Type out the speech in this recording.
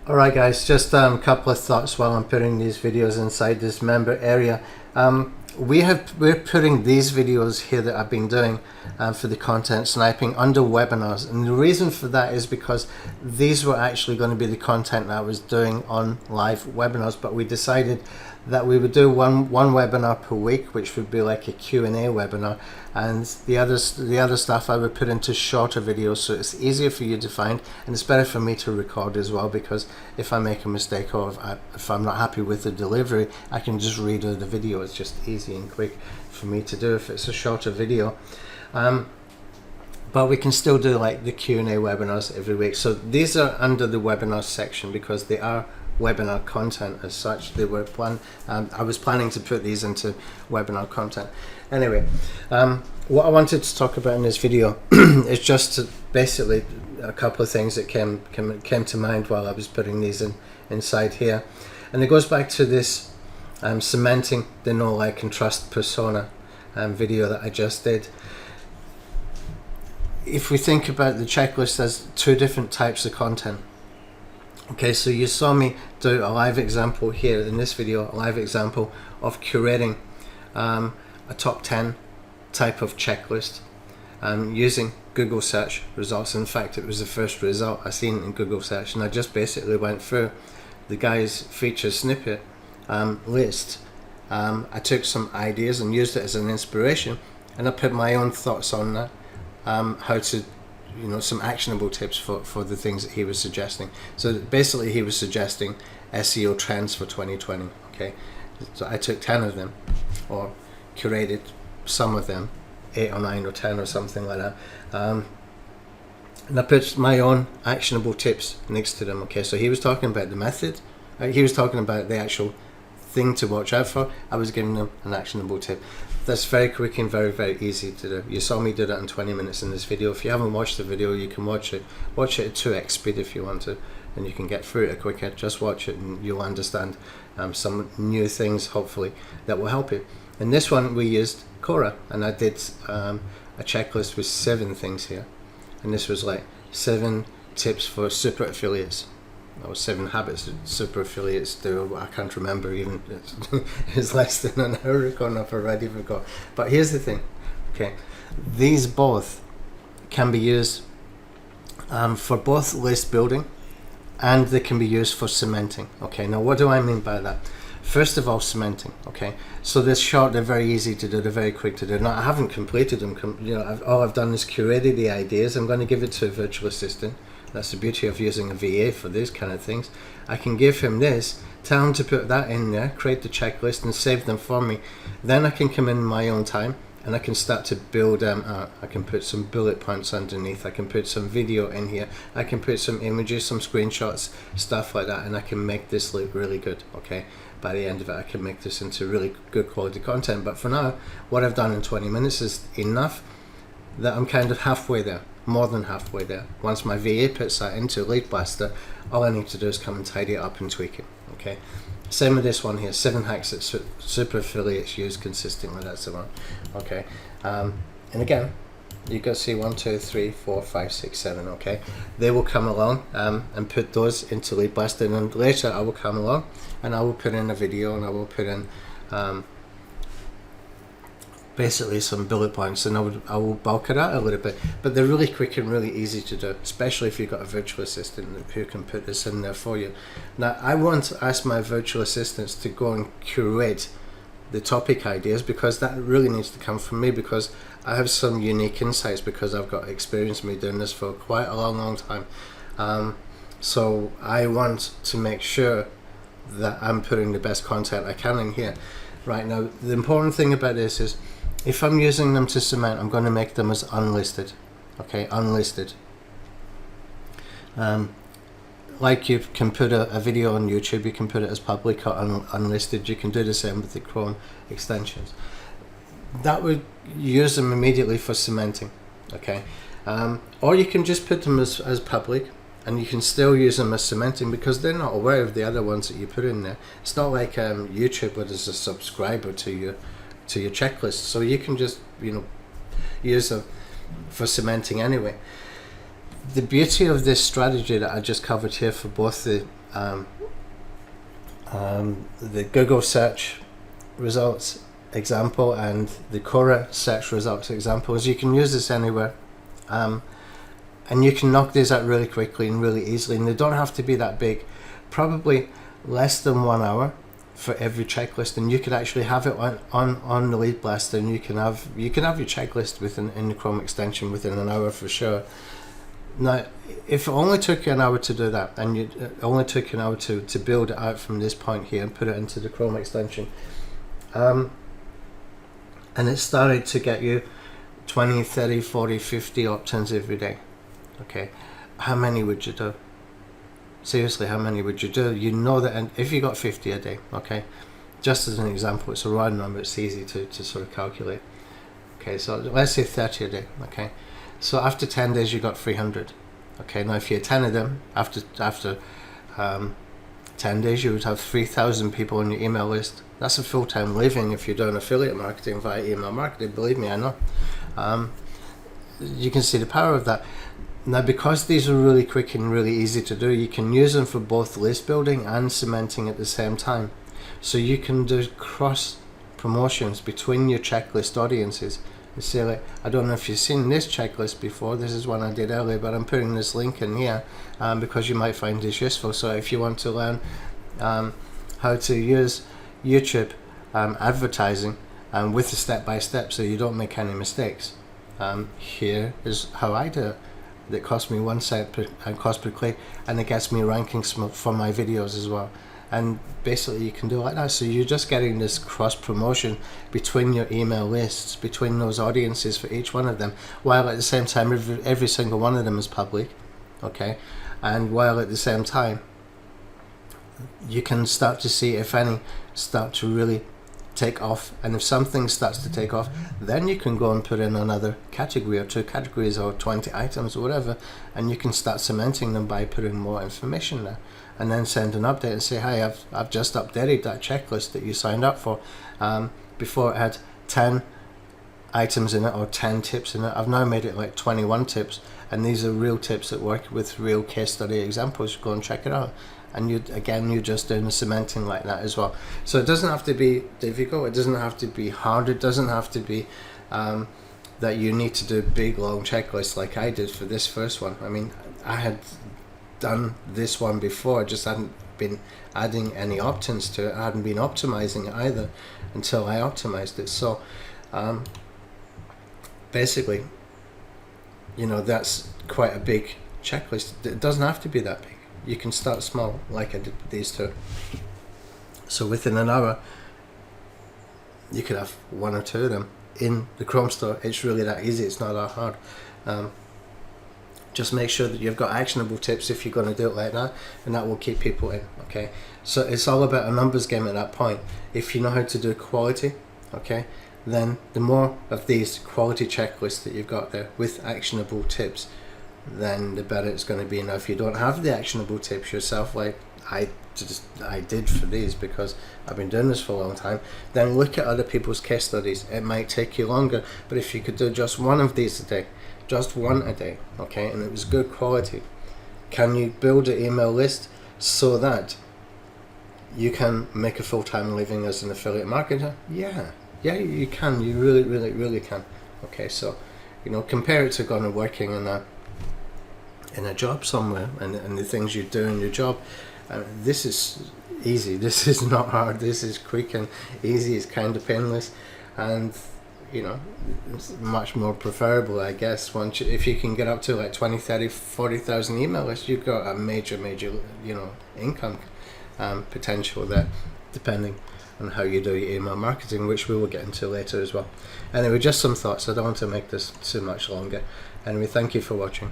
Alright guys, just a couple of thoughts while I'm putting these videos inside this member area. We're putting these videos here that I've been doing for the content sniping under webinars, and the reason for that is because these were actually going to be the content that I was doing on live webinars, but we decided that we would do one webinar per week, which would be like a Q&A webinar, and the other stuff I would put into shorter videos, so it's easier for you to find, and it's better for me to record as well, because if I make a mistake or if I'm not happy with the delivery, I can just redo the video. It's just easy and quick for me to do if it's a shorter video. But we can still do like the Q&A webinars every week. So these are under the webinar section because they are webinar content as such. They were I was planning to put these into webinar content. Anyway, what I wanted to talk about in this video is just basically a couple of things that came to mind while I was putting these inside here, and it goes back to this cementing the know, like, and trust persona video that I just did. If we think about the checklist, there's two different types of content. Okay, so you saw me do a live example here in this video, a live example of curating a top 10 type of checklist using Google search results. In fact, it was the first result I seen in Google search, and I just basically went through the guy's feature snippet list. I took some ideas and used it as an inspiration, and I put my own thoughts on that, how to, some actionable tips for the things that he was suggesting. So basically he was suggesting SEO trends for 2020. Okay, so I took 10 of them, or curated some of them, 8 or 9 or 10 or something like that, and I put my own actionable tips next to them. Okay, so he was talking about the method, he was talking about the actual thing to watch out for. I was giving them an actionable tip. That's very quick and very, very easy to do. You saw me do that in 20 minutes in this video. If you haven't watched the video, you can watch it at 2x speed if you want to, and you can get through it quicker. Just watch it and you'll understand some new things, hopefully, that will help you. In this one we used Cora, and I did a checklist with 7 things here, and this was like 7 tips for super affiliates, or 7 habits that super affiliates do. I can't remember even. It's less than an hour ago and I've already forgot. But here's the thing, okay, these both can be used for both list building, and they can be used for cementing. Okay, now what do I mean by that? First of all, cementing. Okay, so this short, they're very easy to do, they're very quick to do. Now I haven't completed them, all I've done is curated the ideas. I'm going to give it to a virtual assistant. That's the beauty of using a VA for these kind of things. I can give him this, tell him to put that in there, create the checklist and save them for me. Then I can come in my own time and I can start to build them out. I can put some bullet points underneath, I can put some video in here, I can put some images, some screenshots, stuff like that, and I can make this look really good. Okay, by the end of it I can make this into really good quality content. But for now, what I've done in 20 minutes is enough that I'm kind of halfway there, more than halfway there. Once my VA puts that into Lead Blaster, all I need to do is come and tidy it up and tweak it. Okay, same with this one here, 7 hacks that super affiliates use consistently. That's the one. Okay, and again, you can see 1, 2, 3, 4, 5, 6, 7. Okay, they will come along and put those into Lead Blaster, and then later I will come along and I will put in a video, and I will put in basically some bullet points, and I will bulk it out a little bit. But they're really quick and really easy to do, especially if you've got a virtual assistant who can put this in there for you. Now I want to ask my virtual assistants to go and curate the topic ideas, because that really needs to come from me, because I have some unique insights, because I've got experience me doing this for quite a long time. So I want to make sure that I'm putting the best content I can in here. Right now, the important thing about this is, if I'm using them to cement, I'm going to make them as unlisted. Okay, unlisted. Like you can put a video on YouTube, you can put it as public or unlisted. You can do the same with the Chrome extensions. That would use them immediately for cementing. Okay, or you can just put them as public, and you can still use them as cementing, because they're not aware of the other ones that you put in there. It's not like YouTube, where there's a subscriber to your checklist, so you can just use them for cementing anyway. The beauty of this strategy that I just covered here for both the the Google search results example and the Quora search results examples. You can use this anywhere, and you can knock these out really quickly and really easily, and they don't have to be that big, probably less than 1 hour for every checklist, and you could actually have it on the lead blast, and you can have your checklist in the Chrome extension within an hour for sure. Now, if it only took you an hour to do that, and it only took you an hour to build it out from this point here and put it into the Chrome extension, and it started to get you 20, 30, 40, 50 opt-ins every day, okay, how many would you do? Seriously, how many would you do? You know that, and if you got 50 a day, okay, just as an example, it's a round number, it's easy to sort of calculate. Okay, so let's say 30 a day, okay, so after 10 days you got 300. Okay, now if you had 10 of them, after 10 days you would have 3,000 people on your email list. That's a full-time living if you're doing affiliate marketing via email marketing, believe me, I know. You can see the power of that. Now, because these are really quick and really easy to do, you can use them for both list building and cementing at the same time. So you can do cross promotions between your checklist audiences. You say, like, I don't know if you've seen this checklist before, this is one I did earlier, but I'm putting this link in here because you might find this useful. So if you want to learn how to use YouTube advertising with a step-by-step so you don't make any mistakes, here is how I do it. That cost me 1 cent per cost per click, and it gets me rankings for my videos as well. And basically you can do it like that. So you're just getting this cross promotion between your email lists, between those audiences for each one of them, while at the same time every single one of them is public, okay, and while at the same time you can start to see if any start to really take off, and if something starts to take off, then you can go and put in another category or 2 categories or 20 items or whatever, and you can start cementing them by putting more information there, and then send an update and say, hi, I've just updated that checklist that you signed up for. Before it had 10 items in it or 10 tips in it, I've now made it like 21 tips, and these are real tips that work with real case study examples. Go and check it out. And you're just doing the cementing like that as well. So it doesn't have to be difficult, it doesn't have to be hard, it doesn't have to be that you need to do big long checklists like I did for this first one. I mean, I had done this one before, I just hadn't been adding any opt-ins to it, I hadn't been optimizing it either until I optimized it. So basically, you know, that's quite a big checklist. It doesn't have to be that big. You can start small, like I did with these 2. So within an hour, you could have 1 or 2 of them in the Chrome store. It's really that easy. It's not that hard. Just make sure that you've got actionable tips if you're going to do it like that, and that will keep people in. Okay. So it's all about a numbers game at that point. If you know how to do quality, okay, then the more of these quality checklists that you've got there with actionable tips, then the better it's going to be. Now, if you don't have the actionable tips yourself, like I did for these because I've been doing this for a long time, then look at other people's case studies. It might take you longer, but if you could do just 1 of these a day, just 1 a day, okay, and it was good quality, can you build an email list so that you can make a full-time living as an affiliate marketer? Yeah, you can. You really can. Okay, so, you know, compare it to going and working in a job somewhere, and the things you do in your job. This is easy, this is not hard, this is quick and easy, it's kind of painless, and you know, it's much more preferable, I guess. If you can get up to like 20, 30, 40,000 email lists, you've got a major, you know, income potential there, depending on how you do your email marketing, which we will get into later as well. Anyway, just some thoughts. I don't want to make this too much longer. Anyway, thank you for watching.